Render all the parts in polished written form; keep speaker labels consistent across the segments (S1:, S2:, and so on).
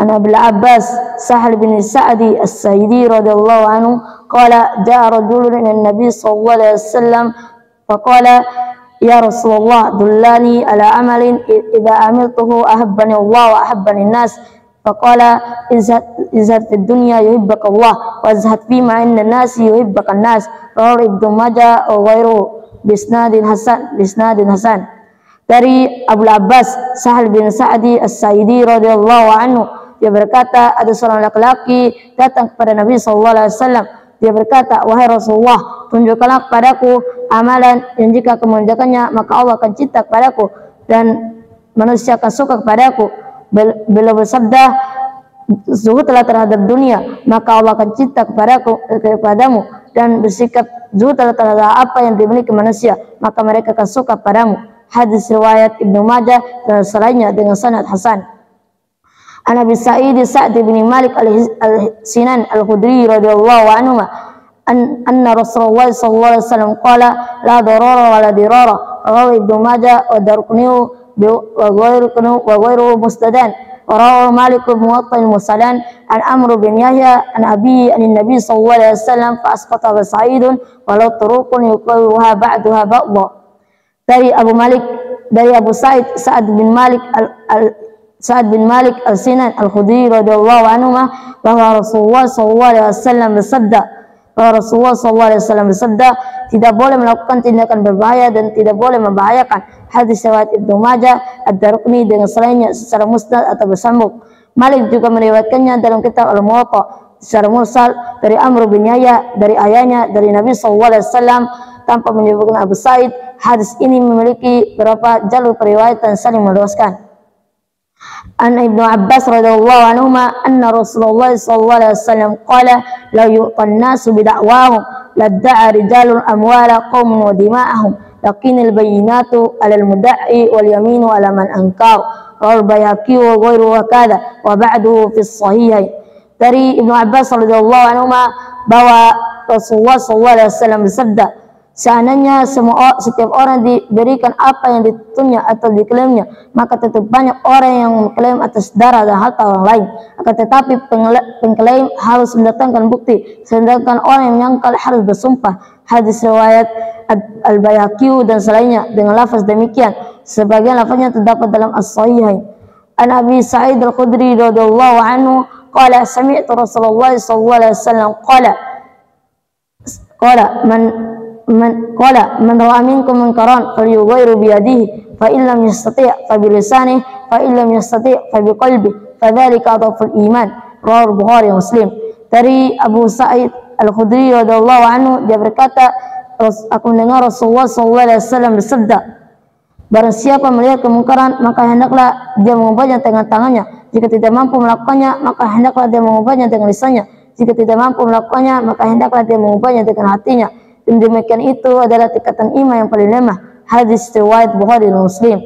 S1: An Abil Abbas Sahal bin Sa'di As-Sa'idi radhiyallahu anhu qala ja'a rajulun ila Nabi sallallahu alaihi wasallam faqala ya Rasulullah dullani ala amalin idza amiltuhu ahabbani Allah wa ahabbani an-nas faqala izhad fid dunya yuhibbaka Allah wa izhad fima inna an-nas yuhibbaka an-nas rawahu Ibnu Majah wa ghairuhu bisnadin hasan. Dari Abu Abbas Sahal bin Sa'di As-Sa'idi radhiyallahu anhu, dia berkata, ada seorang laki-laki datang kepada Nabi sallallahu alaihi wasallam. Dia berkata, wahai Rasulullah, tunjukkanlah kepadaku amalan yang jika aku mengerjakannya maka Allah akan cinta kepadaku dan manusia akan suka kepadaku. Beliau bersabda, zuhudlah terhadap dunia maka Allah akan cinta kepadamu, dan bersikap zuhudlah terhadap apa yang dimiliki manusia maka mereka akan suka padamu. Hadis riwayat Ibnu Majah dan selainnya dengan sanad hasan. An Abi Sa'id Sa'd bin Malik al-Sinan al-Khudri radhiyallahu anhu anna Rasulullah sallallahu alaihi wasallam qala la darara wa la dirara rawahu Ibnu Majah wa Darqutni wa ghairuhu musnadan wa rawahu Malik bin Muwatta al-Musalan an Amr bin Yahya an Abi an Nabi sallallahu alaihi wasallam fa asqata Sa'idun wa la turuqun yuqawwiha ba'daha ba'dha. Dari Abu Sa'id Sa'd bin Malik al-Sinan al-Khudri radhiyallahu anhu bahwa Rasulullah sallallahu alaihi wasallam bersabda, tidak boleh melakukan tindakan berbahaya dan tidak boleh membahayakan. Hadis riwayat Ibnu Majah, Ad-Darqutni dengan selainnya secara musnad atau bersambung. Malik juga meriwayatkannya dalam kitab Al-Muwatta secara mursal dari Amr bin Yahya dari ayahnya dari Nabi sallallahu alaihi wasallam tanpa menyebutkan Abu Sa'id. Hadis ini memiliki beberapa jalur periwayatan saling meluaskan. An Ibnu Abbas radhiyallahu anhuma anna Rasulullah sallallahu alaihi wasallam qala la yu'tan nasu bid'awahum ladda'a rijalun amwala qaumin wa dima'ahum lakinal bayyinatu 'alal mudda'i wal yaminu 'ala man ankar. Rawal Bayhaqi wa ghairuhu kadza wa ba'duhu fi sahihain. Dari Ibnu Abbas radhiyallahu anhuma bahwa Rasulullah sallallahu alaihi wasallam bersabda, seandainya setiap orang diberikan apa yang dituntutnya atau diklaimnya, maka tetap banyak orang yang mengklaim atas darah dan harta orang lain. Akan tetapi pengklaim harus mendatangkan bukti, sedangkan orang yang menyangkal harus bersumpah. Hadis riwayat Al-Bayhaqi dan selainnya dengan lafaz demikian. Sebagian lafaznya terdapat dalam As-Sahihain. An Abi Sa'id Al-Khudri radhiyallahu anhu qala sami'tu Rasulullah sallallahu alaihi wasallam qala man ra'a minkum munkaran falyughayyirhu bi yadihi fa in lam yastati' fa bi lisanihi fa in lam yastati' fa bi qalbihi fadzalika adhaful iman. Rawahu Bukhari wa Muslim. Dari Abu Sa'id Al-Khudri radhiyallahu anhu, dia berkata, aku mendengar Rasulullah sallallahu alaihi wasallam bersabda, barang siapa melihat kemungkaran maka hendaklah dia mengubahnya dengan tangannya, jika tidak mampu melakukannya maka hendaklah dia mengubahnya dengan lisannya, jika tidak mampu melakukannya maka hendaklah dia mengubahnya dengan hatinya. Dan demikian itu adalah tingkatan iman yang paling lemah. Hadis riwayat Bukhari dan Muslim.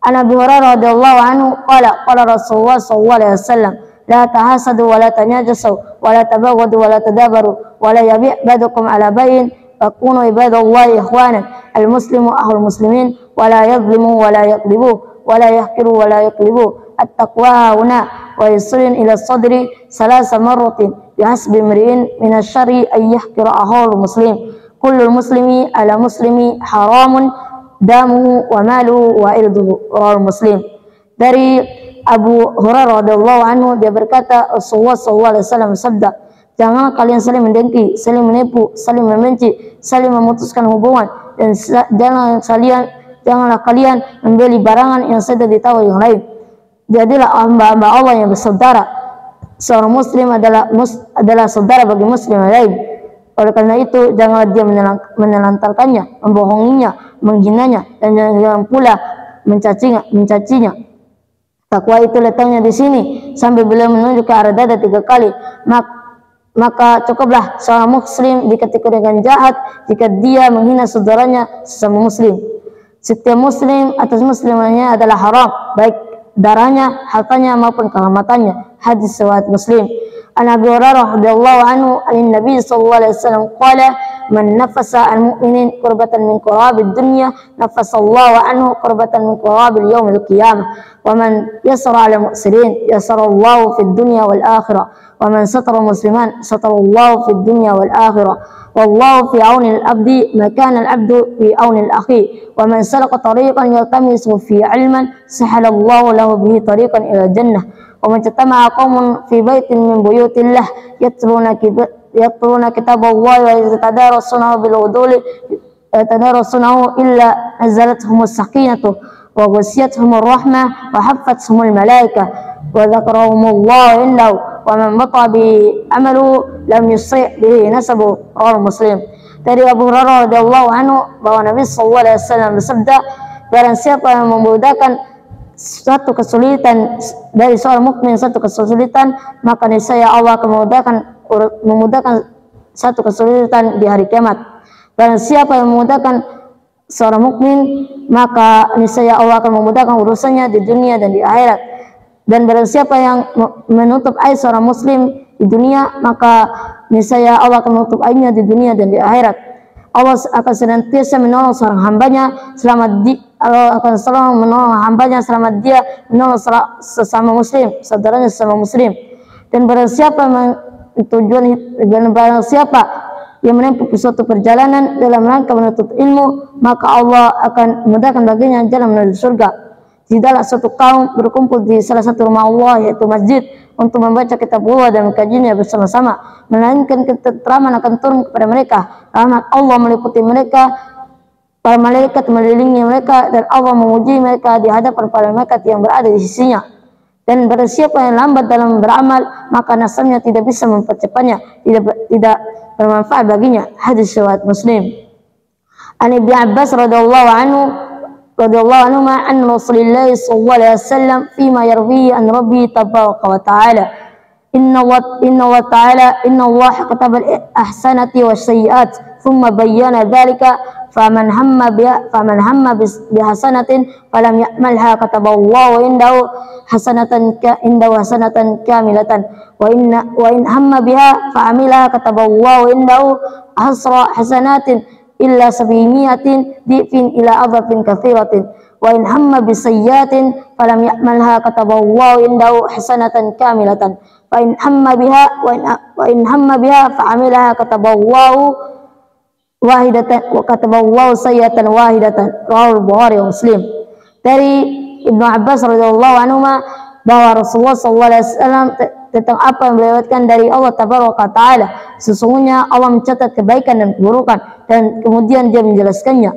S1: An Abi Hurairah radhiyallahu anhu qala Rasulullah sallallahu alaihi wasallam la tahasadu wa la tanajasu wa la tabaghadu wa la tadabaru wa la yabi' ba'dukum ala bayin fakunu ibadallahi ikhwanan al-muslimu akhul muslimin wa la yadhlimu wa la yaqlibu wa la yahqiru wa la yaqlibu at-taqwa huna wa yusrin ila sadri salasa marratin bihasbi imri'in min asy-syarri ay yahqira akhul muslim. Kullul muslimi ala muslimi haramun damuhu wa maluhu wa irduhu. Rawahu Muslim. Dari Abu Hurairah radhiyallahu anhu, dia berkata, Rasulullah sallallahu alaihi wasallam bersabda, janganlah kalian saling mendengki, saling menipu, saling membenci, saling memutuskan hubungan, dan janganlah kalian membeli barangan yang sudah ditawar yang lain. Jadilah hamba-hamba Allah yang bersaudara. Seorang muslim adalah saudara bagi muslim yang lain. Oleh karena itu, janganlah dia menelantarkannya, membohonginya, menghinanya, dan jangan pula mencacinya. Takwa itu letaknya di sini, sambil beliau menunjuk ke arah dada 3 kali. Maka cukuplah seorang muslim diketika dengan jahat jika dia menghina saudaranya sesama muslim. Setiap muslim atas muslimannya adalah haram, baik darahnya, hartanya maupun kehormatannya. Hadis riwayat Muslim. An Abi Hurairah radhiyallahu anhu an Nabi sallallahu alaihi wasallam qala man nafasa an mu'minin qurbatan min qurabil dunya nafasallahu anhu qurbatan min qurabil yaumil qiyamah wa man yasara 'ala mu'sirin yasarallahu fid dunya wal akhirah wa man satara musliman satarallahu fid dunya wal akhirah wallahu fi 'auni al-'abdi ma kana al-'abdu fi 'auni al-akhi wa man salaka tariqan yaltamisu fi 'ilman sahalallahu lahu bihi tariqan ila jannah wa man tatama'a qaumun fi baitin min buyutillah yatluna kitaballahi wa yatadarasunahu bil uduli yatadarasunahu illa nazalathumuz sakinatu wa ghashiyatuhumur rahmah wa haffathumul malaikah wa dzakarahumullahu indahu wa man bata bi amalu lam yusri' bihi nasabu. Rawahu Muslim. Dari Abu Hurairah radhiyallahu anhu bahwa Nabi sallallahu alaihi wasallam bersabda, barang siapa yang memudahkan suatu kesulitan dari seorang mukmin, satu kesulitan, maka niscaya Allah akan memudahkan satu kesulitan di hari kiamat. Barang siapa yang memudahkan seorang mukmin, maka niscaya Allah akan memudahkan urusannya di dunia dan di akhirat. Dan barang siapa yang menutup aib seorang muslim di dunia, maka niscaya Allah akan menutup aibnya di dunia dan di akhirat. Allah akan senantiasa menolong seorang hambanya Allah akan selalu menolong hambanya selama dia menolong sesama muslim, saudaranya sesama muslim. Dan barang siapa yang menempuh suatu perjalanan dalam rangka menuntut ilmu, maka Allah akan memudahkan baginya jalan menuju surga. Tidaklah suatu kaum berkumpul di salah satu rumah Allah, yaitu masjid, untuk membaca kitab Allah dan mengkajinya bersama-sama, melainkan ketenteraman akan turun kepada mereka, rahmat Allah meliputi mereka, para malaikat mengelilingi mereka, dan Allah memuji mereka di hadapan para malaikat yang berada di sisinya. Dan barang siapa yang lambat dalam beramal, maka nasabnya tidak bisa mempercepatnya, tidak bermanfaat baginya. Hadis riwayat Muslim. An Ibnu Abbas radhiyallahu anhu an Rasulullah sallallahu alaihi wasallam fima yarwi an Rabbi tabaraka wa ta'ala inna Allah kataba al-ahsanati was-sayyi'at thumma bayyana dhalika faman hamma bihasanatin falam ya'malha kataballahu indahu hasanatan kamilatan wa in hamma biha fa'amilaha kataballahu indahu asra hasanatin illa sabimiyatin difin ila adhafin kathiratin wa in hamma bisayyatin falam ya'malha kataballahu indahu hasanatan kamilatan wa in hamma biha fa'amilaha kataballahu wahidatan wa kataballahu sayyatan wahidatan. Rawahu Bukhari wa Muslim. Dari Ibnu Abbas radhiyallahu anhu bahwa Rasulullah sallallahu alaihi wasallam tentang apa yang dilewatkan dari Allah tabaraka taala, sesungguhnya Allah mencatat kebaikan dan keburukan, dan kemudian dia menjelaskannya.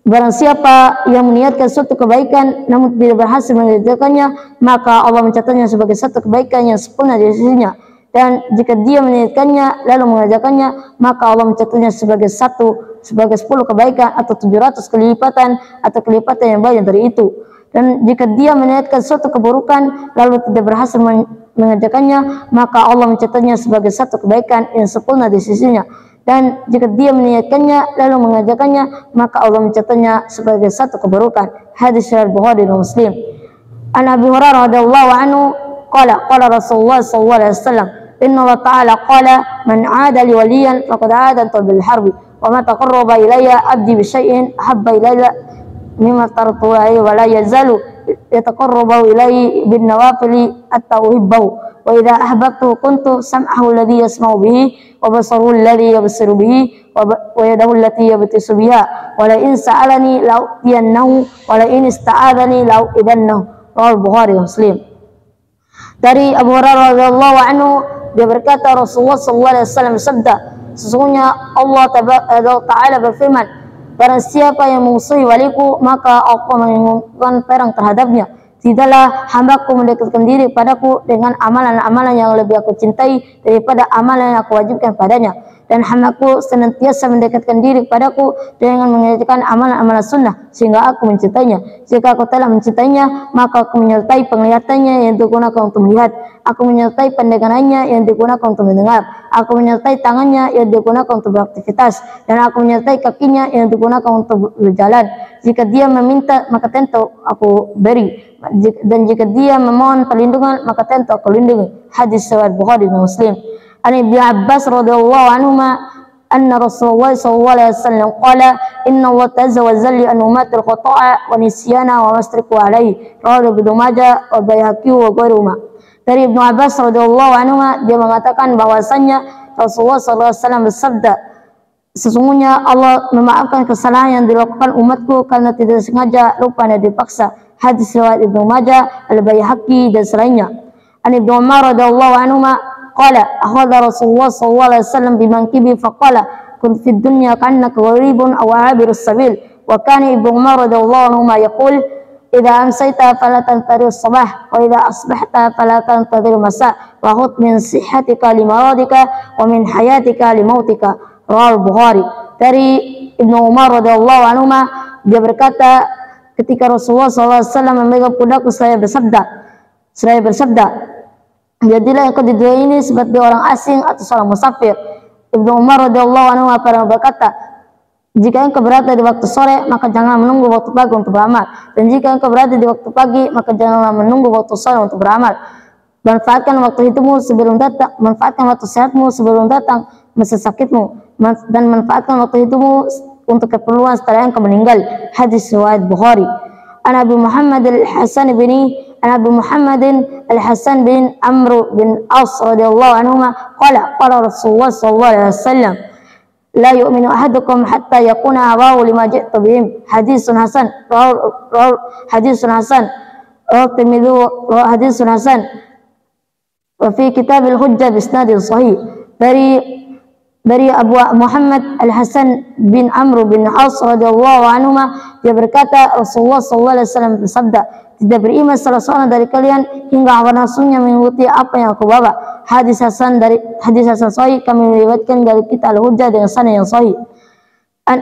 S1: Barang siapa yang meniatkan suatu kebaikan namun tidak berhasil mengerjakannya, maka Allah mencatatnya sebagai satu kebaikan yang sempurna di sisinya. Dan jika dia meniatkannya lalu mengerjakannya, maka Allah mencatatnya sebagai 10 kebaikan atau 700 kelipatan atau kelipatan yang banyak dari itu. Dan jika dia meniatkan suatu keburukan lalu tidak berhasil mengerjakannya, maka Allah mencatatnya sebagai satu kebaikan yang sempurna di sisinya. Dan jika dia meniatkannya lalu mengerjakannya, maka Allah mencatatnya sebagai satu keburukan. Hadis riwayat Bukhari dan Muslim. An Abi Hurairah radhiyallahu anhu qala Rasulullah sallallahu alaihi wasallam, inna Allah ta'ala qala man 'ada li waliyan faqad 'adantu bil harbi wa ma taqarraba ilayya 'abdi bi syai'in ahabba ilayya mimma taratu alaihi wa la yazalu yataqarrabu ilaihi bin nawafili hatta uhibbahu wa idza ahbabtu kuntu sam'ahu alladhi yasma'u bihi wa basaruhu alladhi yabsiru bihi wa yadahu allati yabtisu biha wa la in sa'alani la u'tiyannahu wa la in ista'adani la u'idannahu. Rawahu Bukhari wa Muslim. Dari Abu Hurairah radhiyallahu anhu, dia berkata Rasulullah sallallahu alaihi wasallam bersabda, sesungguhnya Allah Ta'ala berfirman, barang siapa yang memusuhi waliku, maka aku mengirimkan perang terhadapnya. Tidaklah hambaku mendekatkan diri padaku dengan amalan-amalan yang lebih aku cintai daripada amalan yang aku wajibkan padanya. dan hambaku senantiasa mendekatkan diri kepadaku dengan mengerjakan amalan-amalan sunnah sehingga aku mencintainya. Jika aku telah mencintainya, maka aku menyertai penglihatannya yang digunakan untuk melihat, aku menyertai pendengarannya yang digunakan untuk mendengar, aku menyertai tangannya yang digunakan untuk beraktivitas, dan aku menyertai kakinya yang digunakan untuk berjalan. Jika dia meminta, maka tentu aku beri, dan jika dia memohon perlindungan, maka tentu aku lindungi. Hadis riwayat Bukhari dan Muslim. An Ibnu Abbas radhiyallahu anhuma anna Rasulullah sallallahu alaihi wasallam qala inna Allah azza wa jalla an umatil khata'a wa nisyana wa masriku alaihi rawahu Ibnu Majah wa Baihaqi wa ghairuhuma. Dari Ibnu Abbas radhiyallahu anhuma, dia mengatakan bahwasannya Rasulullah sallallahu alaihi wasallam bersabda, sesungguhnya Allah memaafkan kesalahan yang dilakukan umatku karena tidak sengaja, lupa, dan dipaksa. Hadis riwayat Ibnu Majah, Al-Baihaqi dan selainnya. An Ibnu Umar radhiyallahu anhuma qala akhadha Rasulullah sallallahu alaihi wasallam bimankibi faqala kun fid dunya ka'annaka gharibun aw 'abirus sabil. Wa kana Ibnu Umar radhiyallahu anhuma yaqul idza amsayta fala tantadhir as-sabah wa idza asbahta fala tantadhir masa wa khudh min sihhatika li maradika wa min hayatika li mautika. Rawal Bukhari. Dari Ibnu Umar radhiyallahu anhu, dia berkata, ketika Rasulullah SAW memegang pundakku, saya bersabda, jadilah engkau di dunia ini seperti orang asing atau seorang musafir. Ibnu Umar radhiyallahu anhu pernah berkata, jika engkau berada di waktu sore, maka jangan menunggu waktu pagi untuk beramal, dan jika engkau berada di waktu pagi, maka janganlah menunggu waktu sore untuk beramal. Manfaatkan waktu hidupmu sebelum datang, manfaatkan waktu sehatmu sebelum datang masa sakitmu, dan manfaatkan waktu hidupmu untuk keperluan setelah engkau meninggal. Hadis riwayat Bukhari. An Abi Muhammad al-Hasan bin Amr bin Aus radhiyallahu anhu qala Rasulullah sallallahu alaihi wasallam la yu'minu ahadukum hatta yakuna hawahu lima ji'tu bihim. Hadisun hasan. Hadisun hasan. Hadisun hasan. Wa fi kitab al-hujjah bi isnadin sahih. Dari Abu Muhammad Al-Hasan bin Amr bin Aus radhiyallahu anhu, dia berkata, Rasulullah sallallahu alaihi wasallam bersabda, tidak beriman salah seorang dari kalian hingga hawa nafsunya mengikuti apa yang aku bawa. Hadis hasan sahih, kami meriwayatkan dari kitab Al-Hujjah dengan sanad yang sahih. An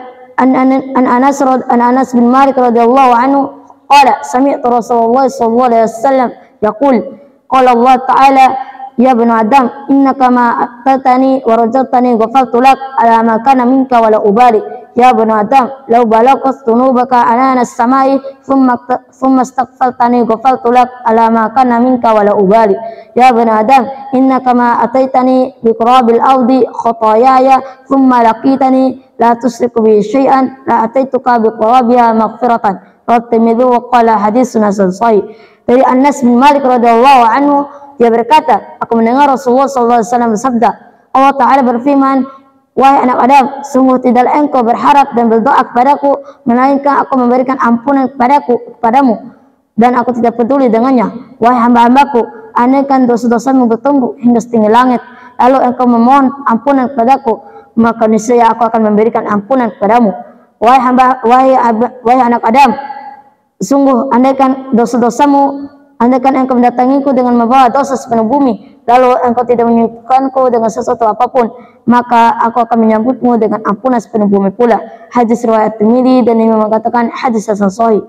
S1: Anas bin Malik radhiyallahu anhu qala sami'tu Rasulullah sallallahu alaihi wasallam yaqul qala Allah ta'ala ya bani Adam innaka ma aqtatani wa rajatani ghafartu lak ala ma kana minka wa la ubali. Ya bani Adam law balaqat dhunubaka anana as-samai thumma astaghfartani ghafartu lak ala ma kana minka wa la ubali. Ya bani Adam innaka ma ataitani bi qurabil ardi khataayaya thumma laqitani la tusriku bi syai'an la ataituka bi qurabiha maghfiratan. At-Tirmidzi wa qala haditsun hasan sahih. Dari Anas bin Malik radhiyallahu anhu, dia berkata, aku mendengar Rasulullah SAW bersabda, Allah Ta'ala berfirman, wahai anak Adam, sungguh tidaklah engkau berharap dan berdoa kepadaku, melainkan aku memberikan ampunan kepadamu, dan aku tidak peduli dengannya. Wahai hamba-hambaku, andaikan dosa-dosamu bertumbuh hingga setinggi langit, lalu engkau memohon ampunan kepadaku, maka niscaya aku akan memberikan ampunan kepadamu. Wahai anak Adam, sungguh andaikan engkau mendatangiku dengan membawa dosa sepenuh bumi, lalu engkau tidak menyebutkanku dengan sesuatu apapun, maka aku akan menyambutmu dengan ampunan sepenuh bumi pula. Hadis riwayat Tirmidzi, dan Imam mengatakan hadis hasan sahih.